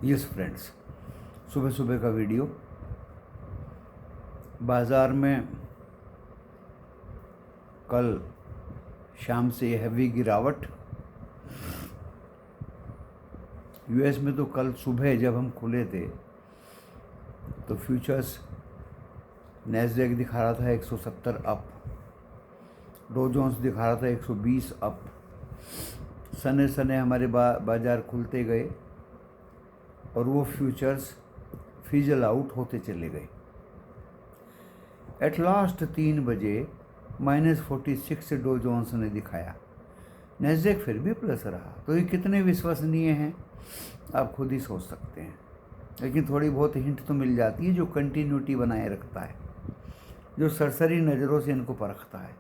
Yes friends, सुबह सुबह का वीडियो। बाज़ार में कल शाम से हैवी गिरावट। यूएस में तो कल सुबह जब हम खुले थे तो फ्यूचर्स नैस्डैक दिखा रहा था 170 अप, डो जोन्स दिखा रहा था 120 अप। सने सने हमारे बाज़ार खुलते गए और वो फ्यूचर्स फिजल आउट होते चले गए। एट लास्ट 3 बजे -46 डो जोन्स ने दिखाया, नैस्डैक फिर भी प्लस रहा। तो ये कितने विश्वसनीय हैं आप खुद ही सोच सकते हैं। लेकिन थोड़ी बहुत हिंट तो मिल जाती है, जो कंटिन्यूटी बनाए रखता है, जो सरसरी नज़रों से इनको परखता है।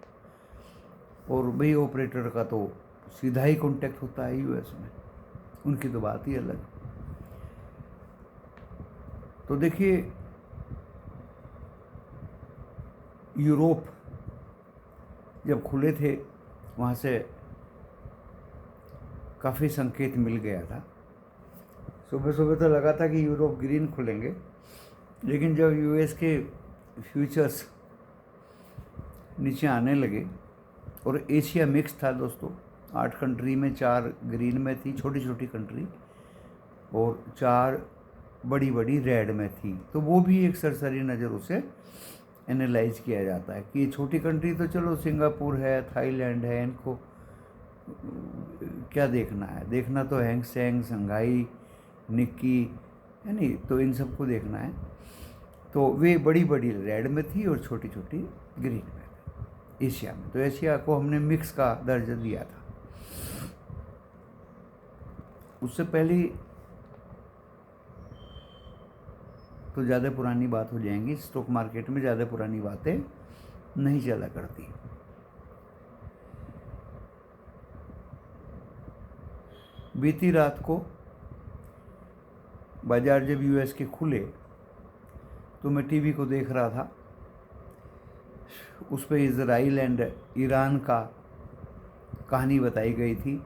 और भाई ऑपरेटर का तो सीधा ही कांटेक्ट होता है यूएस में, उनकी तो बात ही अलग। तो देखिए, यूरोप जब खुले थे वहाँ से काफ़ी संकेत मिल गया था। सुबह सुबह तो लगा था कि यूरोप ग्रीन खुलेंगे, लेकिन जब यूएस के फ्यूचर्स नीचे आने लगे और एशिया मिक्स था दोस्तों, 8 कंट्री में 4 ग्रीन में थी, छोटी छोटी कंट्री, और 4 बड़ी बड़ी रेड में थी। तो वो भी एक सरसरी नज़रों से एनालाइज किया जाता है कि ये छोटी कंट्री तो चलो सिंगापुर है, थाईलैंड है, इनको क्या देखना है, देखना तो हैंग सेंग, संघाई, निक्की है नहीं, तो इन सबको देखना है। तो वे बड़ी बड़ी रेड में थी और छोटी छोटी ग्रीन में थी एशिया में। तो एशिया को हमने मिक्स का दर्जा दिया था। उससे पहले तो ज़्यादा पुरानी बात हो जाएंगी, स्टॉक मार्केट में ज़्यादा पुरानी बातें नहीं चला करती। बीती रात को बाजार जब यूएस के खुले तो मैं टीवी को देख रहा था, उस पर इजराइल एंड ईरान का कहानी बताई गई थी।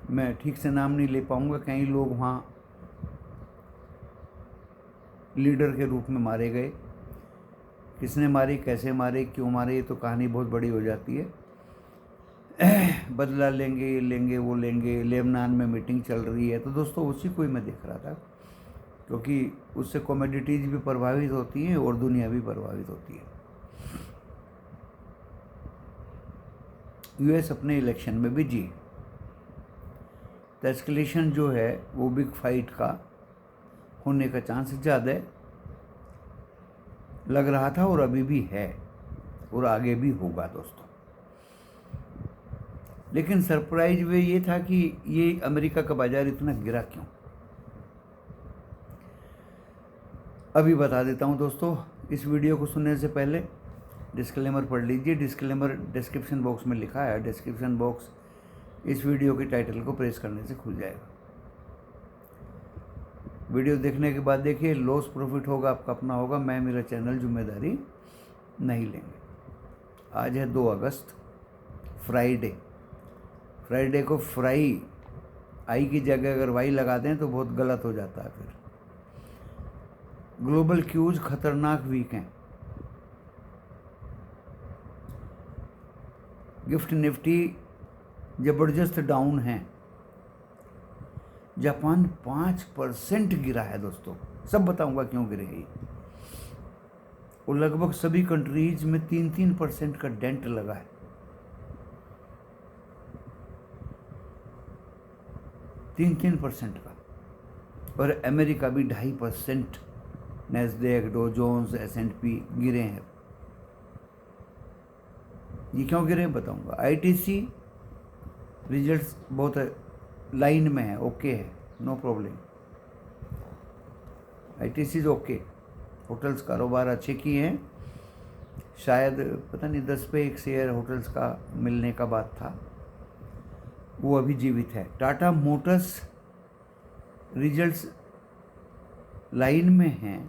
मैं ठीक से नाम नहीं ले पाऊंगा, कई लोग वहाँ लीडर के रूप में मारे गए। किसने मारे, कैसे मारे, क्यों मारे, ये तो कहानी बहुत बड़ी हो जाती है। बदला लेंगे, ये लेंगे, वो लेंगे। लेबनान में मीटिंग चल रही है। तो दोस्तों उसी को ही मैं देख रहा था, क्योंकि उससे कमोडिटीज़ भी प्रभावित होती हैं और दुनिया भी प्रभावित होती है। यूएस अपने इलेक्शन में बिजी, तो एस्केलेशन जो है वो बिग फाइट का होने का चांस ज़्यादा लग रहा था, और अभी भी है और आगे भी होगा दोस्तों। लेकिन सरप्राइज वे ये था कि ये अमेरिका का बाजार इतना गिरा क्यों। अभी बता देता हूँ दोस्तों। इस वीडियो को सुनने से पहले डिस्क्लेमर पढ़ लीजिए। डिस्क्लेमर डिस्क्रिप्शन बॉक्स में लिखा है। डिस्क्रिप्शन बॉक्स इस वीडियो के टाइटल को प्रेस करने से खुल जाएगा। वीडियो देखने के बाद देखिए, लॉस प्रॉफिट होगा आपका अपना होगा, मैं मेरा चैनल जिम्मेदारी नहीं लेंगे। आज है 2 अगस्त, फ्राइडे को फ्राई आई की जगह अगर वाई लगा दें तो बहुत गलत हो जाता है। फिर ग्लोबल क्यूज खतरनाक वीक हैं। गिफ्ट निफ्टी जबरदस्त डाउन है। जापान 5% गिरा है दोस्तों, सब बताऊंगा क्यों गिरे है। और लगभग सभी कंट्रीज में 3-3% का डेंट लगा है। तीन परसेंट का। और अमेरिका भी 2.5%, नैस्डैक, डो जोन्स, S&P गिरे हैं। ये क्यों गिरे बताऊंगा। आईटीसी रिजल्ट्स बहुत लाइन में है, ओके है, no problem. ITC okay, hotels कारोबार अच्छे किए हैं। शायद पता नहीं 10 पे 1 शेयर होटल्स का मिलने का बात था, वो अभी जीवित है। टाटा मोटर्स रिजल्ट्स लाइन में हैं।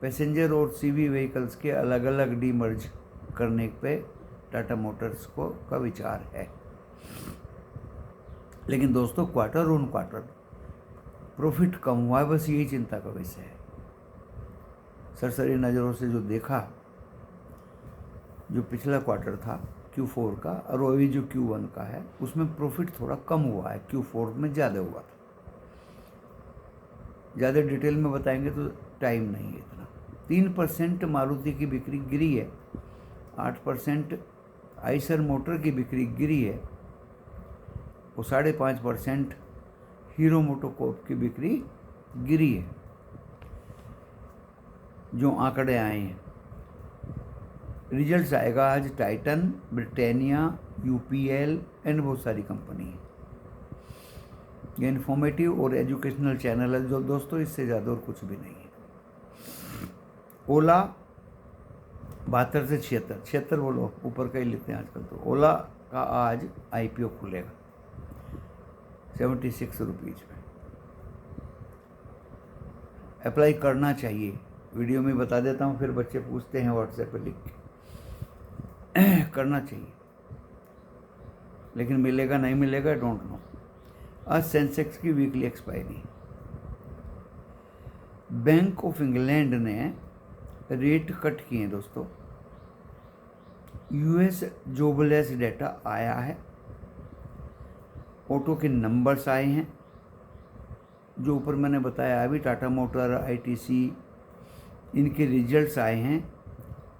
पैसेंजर और सीवी व्हीकल्स के अलग अलग डीमर्ज करने पे टाटा मोटर्स को का विचार है। लेकिन दोस्तों क्वार्टर ऑन क्वार्टर प्रॉफिट कम हुआ है, बस यही चिंता का विषय है। सरसरी नज़रों से जो देखा, जो पिछला क्वार्टर था Q4 का और अभी जो Q1 का है, उसमें प्रॉफिट थोड़ा कम हुआ है, Q4 में ज़्यादा हुआ था। ज़्यादा डिटेल में बताएंगे तो टाइम नहीं है इतना। 3% मारुति की बिक्री गिरी है, 8% आइसर मोटर की बिक्री गिरी है, और 5.5% हीरो मोटोकॉर्प की बिक्री गिरी है, जो आंकड़े आए हैं। रिजल्ट्स आएगा आज टाइटन, ब्रिटानिया, UPL एंड बहुत सारी कंपनी है। ये इन्फॉर्मेटिव और एजुकेशनल चैनल है जो दोस्तों, इससे ज़्यादा और कुछ भी नहीं है। ओला 72 से 76 बोलो, ऊपर का ही लेते हैं आजकल तो। ओला का आज IPO खुलेगा 76 रुपीज़ में। अप्लाई करना चाहिए, वीडियो में बता देता हूँ, फिर बच्चे पूछते हैं व्हाट्सएप पे लिख के। करना चाहिए, लेकिन मिलेगा नहीं मिलेगा डोंट नो। आज सेंसेक्स की weekly expiry. Bank of England ने रेट कट किए दोस्तों। US जॉबलेस डेटा आया है, ऑटो के नंबर्स आए हैं, जो ऊपर मैंने बताया अभी, टाटा मोटर, ITC, इनके रिजल्ट्स आए हैं,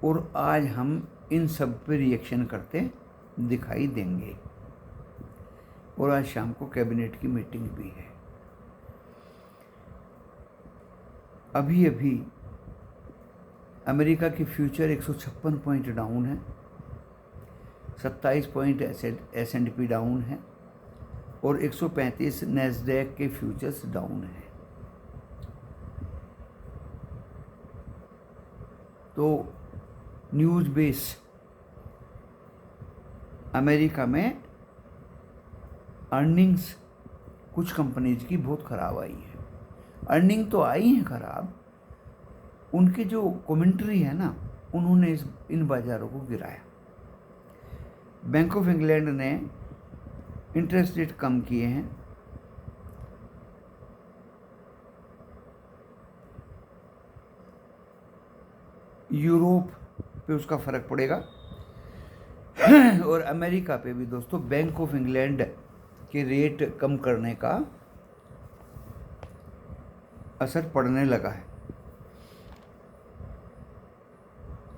और आज हम इन सब पे रिएक्शन करते दिखाई देंगे। और आज शाम को कैबिनेट की मीटिंग भी है। अभी अभी अमेरिका की फ्यूचर 156 पॉइंट डाउन है, 27 पॉइंट S&P डाउन है, और 135 नैस्डैक के फ्यूचर्स डाउन है। तो न्यूज़ बेस अमेरिका में अर्निंग्स कुछ कंपनीज की बहुत ख़राब आई है। अर्निंग तो आई है ख़राब, उनकी जो कमेंट्री है ना, उन्होंने इन बाज़ारों को गिराया। बैंक ऑफ इंग्लैंड ने इंटरेस्ट रेट कम किए हैं, यूरोप पे उसका फ़र्क पड़ेगा, और अमेरिका पे भी दोस्तों बैंक ऑफ इंग्लैंड के रेट कम करने का असर पड़ने लगा है।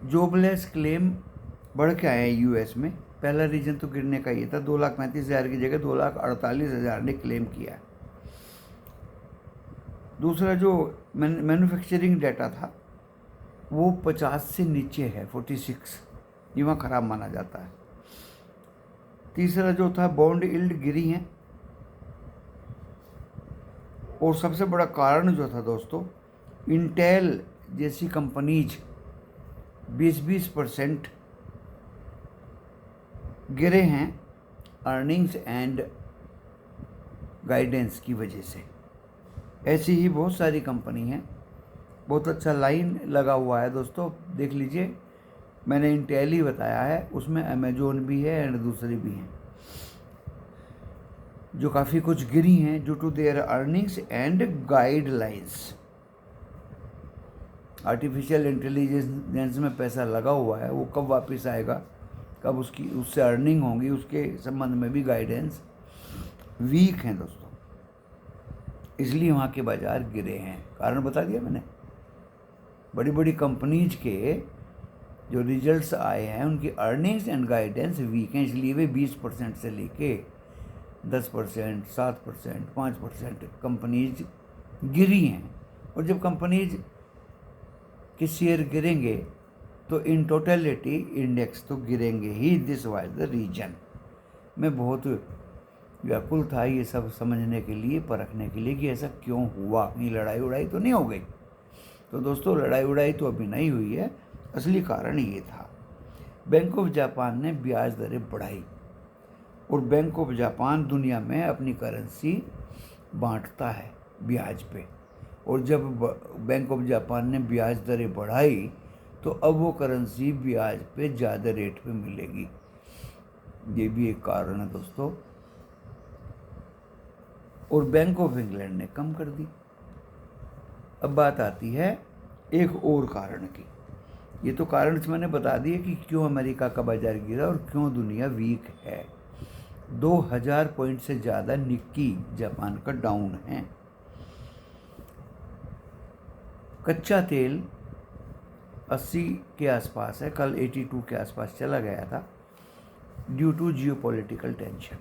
जॉबलेस क्लेम बढ़ के आए हैं US में। पहला रीजन तो गिरने का ये था, 2,35,000 की जगह 2,48,000 ने क्लेम किया। दूसरा जो मैन्युफैक्चरिंग डाटा था वो 50 से नीचे है, 46, ये वहाँ ख़राब माना जाता है। तीसरा जो था बॉन्ड यील्ड गिरी हैं, और सबसे बड़ा कारण जो था दोस्तों, इंटेल जैसी कंपनीज 20% गिरे हैं अर्निंग्स एंड गाइडेंस की वजह से। ऐसी ही बहुत सारी कंपनी हैं, बहुत अच्छा लाइन लगा हुआ है दोस्तों, देख लीजिए। मैंने इंटेल ही बताया है, उसमें अमेजोन भी है एंड दूसरी भी हैं, जो काफ़ी कुछ गिरी हैं due to their earnings and guidelines. Artificial intelligence में पैसा लगा हुआ है, वो कब वापस आएगा, कब उससे अर्निंग होंगी, उसके संबंध में भी गाइडेंस वीक हैं दोस्तों, इसलिए वहाँ के बाज़ार गिरे हैं। कारण बता दिया मैंने। बड़ी बड़ी कंपनीज के जो रिजल्ट्स आए हैं, उनकी अर्निंग्स एंड गाइडेंस वीक हैं, इसलिए वे 20% से लेके 10%, 7%, 5% कंपनीज गिरी हैं। और जब कंपनीज के शेयर गिरेंगे तो इन टोटलिटी इंडेक्स तो गिरेंगे ही। This was the reason. मैं बहुत व्याकुल था ये सब समझने के लिए, परखने के लिए कि ऐसा क्यों हुआ, कहीं लड़ाई उड़ाई तो नहीं हो गई। तो दोस्तों लड़ाई उड़ाई तो अभी नहीं हुई है, असली कारण ये था, बैंक ऑफ जापान ने ब्याज दरें बढ़ाई। और बैंक ऑफ जापान दुनिया में अपनी करेंसी बांटता है ब्याज पे, और जब बैंक ऑफ जापान ने ब्याज दरें बढ़ाई तो अब वो करेंसी ब्याज पे ज़्यादा रेट पे मिलेगी। ये भी एक कारण है दोस्तों। और बैंक ऑफ इंग्लैंड ने कम कर दी। अब बात आती है एक और कारण की। ये तो कारण मैंने बता दिए कि क्यों अमेरिका का बाजार गिरा और क्यों दुनिया वीक है। 2000 पॉइंट से ज़्यादा निक्की जापान का डाउन है। कच्चा तेल 80 के आसपास है, कल 82 के आसपास चला गया था ड्यू टू जियोपॉलिटिकल टेंशन।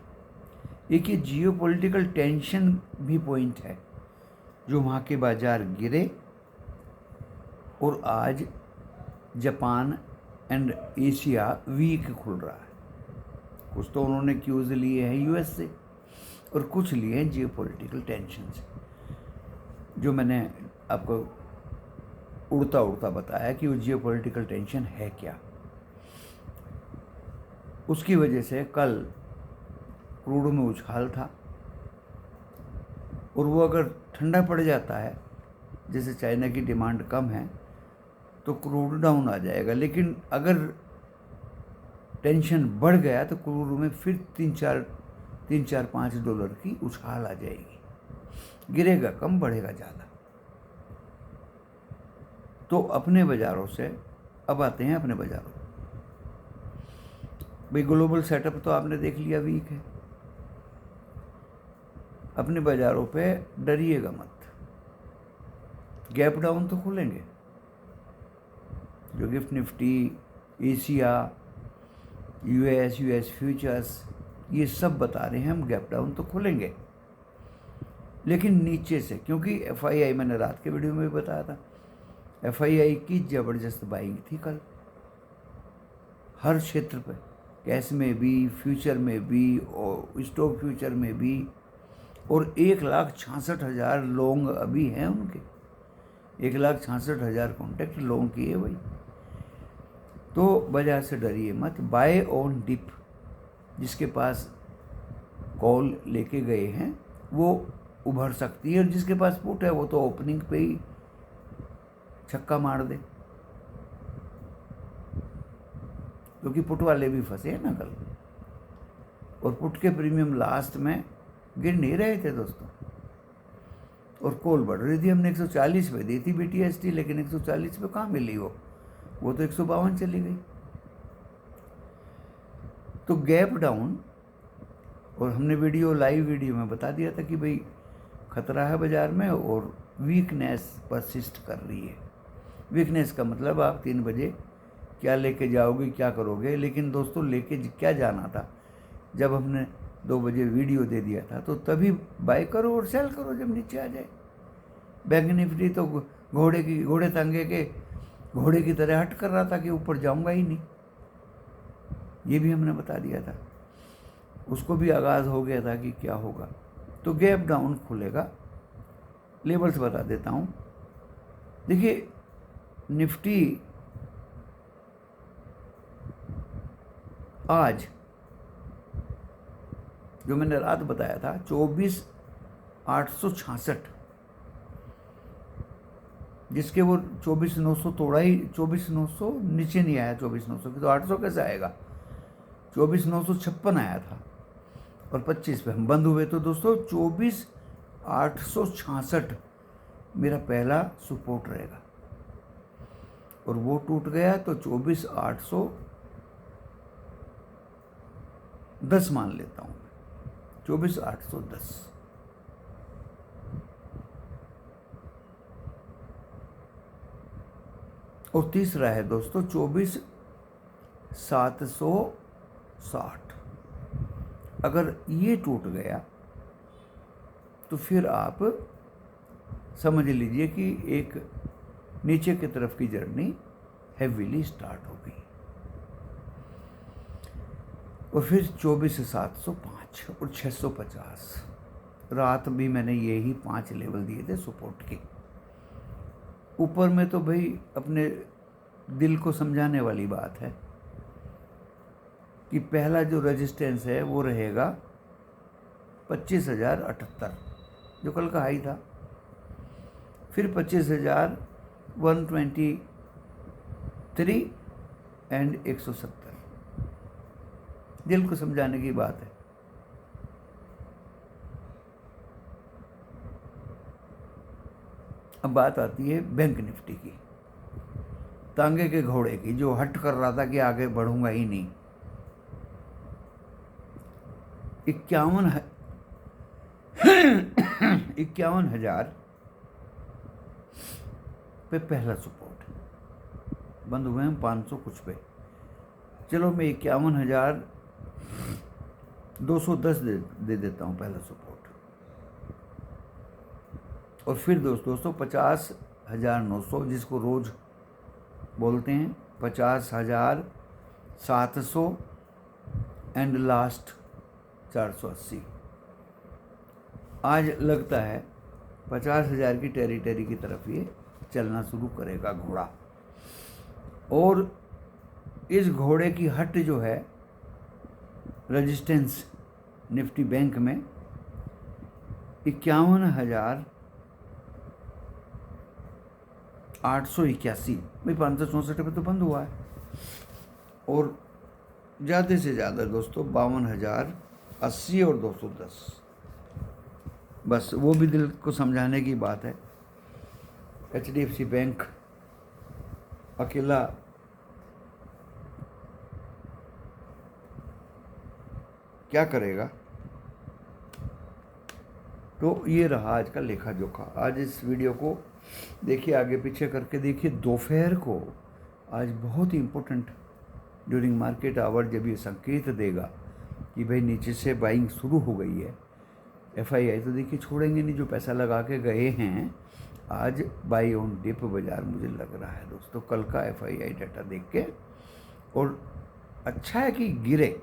एक ये जियोपॉलिटिकल टेंशन भी पॉइंट है जो वहाँ के बाजार गिरे और आज जापान एंड एशिया वीक खुल रहा है। कुछ तो उन्होंने क्यूज लिए हैं यूएस से और कुछ लिए हैं जियोपॉलिटिकल टेंशन से, जो मैंने आपको उड़ता उड़ता बताया कि वो जियोपॉलिटिकल टेंशन है क्या। उसकी वजह से कल क्रूड में उछाल था और वो अगर ठंडा पड़ जाता है, जैसे चाइना की डिमांड कम है तो क्रूड डाउन आ जाएगा, लेकिन अगर टेंशन बढ़ गया तो क्रूड में फिर 3-4-5 डॉलर की उछाल आ जाएगी। गिरेगा कम, बढ़ेगा ज़्यादा। तो अपने बाज़ारों से अब आते हैं अपने बाज़ारों। भाई ग्लोबल सेटअप तो आपने देख लिया वीक है। अपने बाज़ारों पे डरिएगा मत, गैप डाउन तो खुलेंगे। जो gift Nifty, Asia, US futures, ये सब बता रहे हैं हम गैप डाउन तो खुलेंगे, लेकिन नीचे से। क्योंकि एफआईआई, मैंने रात के वीडियो में भी बताया था, एफआईआई की ज़बरदस्त बाइंग थी कल हर क्षेत्र पे, कैश में भी, फ्यूचर में भी और स्टॉक फ्यूचर में भी। और 1,66,000 लोग अभी हैं उनके, 1,66,000 कॉन्टैक्ट लोग किए भाई। तो बाजार से डरिए मत। बाय ऑन डिप, जिसके पास कॉल लेके गए हैं वो उभर सकती है, और जिसके पास पुट है वो तो ओपनिंग पे ही छक्का मार दे, क्योंकि पुट वाले भी फंसे हैं ना कल। और पुट के प्रीमियम लास्ट में गिर नहीं रहे थे दोस्तों, और कॉल बढ़ रही थी। हमने 140 पे दी थी BTST, लेकिन 140 पे कहाँ मिली वो तो 152 चली गई। तो गैप डाउन, और हमने लाइव वीडियो में बता दिया था कि भाई खतरा है बाजार में और वीकनेस परसिस्ट कर रही है। वीकनेस का मतलब आप 3 बजे क्या लेके जाओगे, क्या करोगे। लेकिन दोस्तों लेके क्या जाना था, जब हमने 2 बजे वीडियो दे दिया था तो तभी बाय करो और सेल करो जब नीचे आ जाए। बैंक निफ्टी तो घोड़े तंगे के घोड़े की तरह हट कर रहा था कि ऊपर जाऊंगा ही नहीं, ये भी हमने बता दिया था। उसको भी आगाज़ हो गया था कि क्या होगा। तो गैप डाउन खुलेगा। लेवल्स बता देता हूँ। देखिए निफ्टी आज जो मैंने रात बताया था 24,866, जिसके वो 24,900 तोड़ा ही, 24,900 नीचे नहीं आया 24,900 की, तो 800 कैसे आएगा। 24,956 आया था और 25 पे हम बंद हुए। तो दोस्तों 24,866 मेरा पहला सपोर्ट रहेगा, और वो टूट गया तो 24,810 मान लेता हूँ, 24,810। और तीसरा है दोस्तों 24,760। अगर ये टूट गया तो फिर आप समझ लीजिए कि एक नीचे की तरफ की जर्नी हैवीली स्टार्ट हो गई। और फिर 24,705 और 650। रात भी मैंने यही 5 लेवल दिए थे सपोर्ट के। ऊपर में तो भाई अपने दिल को समझाने वाली बात है कि पहला जो रेजिस्टेंस है वो रहेगा 25,078, जो कल का हाई था। फिर 25,123 एंड 170। दिल को समझाने की बात है। अब बात आती है बैंक निफ्टी की, तांगे के घोड़े की, जो हट कर रहा था कि आगे बढ़ूंगा ही नहीं। 51,000 पे पहला सपोर्ट, बंद हुए हैं 500 कुछ पे। चलो मैं 51,210 दे देता हूँ पहला सपोर्ट। और फिर दोस्तों 50,900, जिसको रोज बोलते हैं 50,700 एंड लास्ट 480। आज लगता है 50,000 की टेरिटरी की तरफ ये चलना शुरू करेगा घोड़ा। और इस घोड़े की हट जो है रेजिस्टेंस निफ्टी बैंक में 51,881, भाई 564 पे तो बंद हुआ है। और ज़्यादा से ज़्यादा दोस्तों 52,080 और 210, बस वो भी दिल को समझाने की बात है। HDFC बैंक अकेला क्या करेगा। तो ये रहा आज का लेखा जोखा। आज इस वीडियो को देखिए, आगे पीछे करके देखिए। दोपहर को आज बहुत ही इम्पोर्टेंट ड्यूरिंग मार्केट आवर जब ये संकेत देगा कि भाई नीचे से बाइंग शुरू हो गई है, FII तो देखिए छोड़ेंगे नहीं, जो पैसा लगा के गए हैं। आज बाई ऑन डिप बाजार मुझे लग रहा है दोस्तों, कल का FII डाटा देख के। और अच्छा है कि गिरे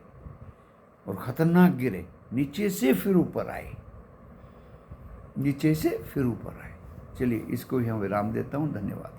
और ख़तरनाक गिरे, नीचे से फिर ऊपर आए, नीचे से फिर ऊपर आए। चलिए इसको ही हम विराम देता हूँ। धन्यवाद।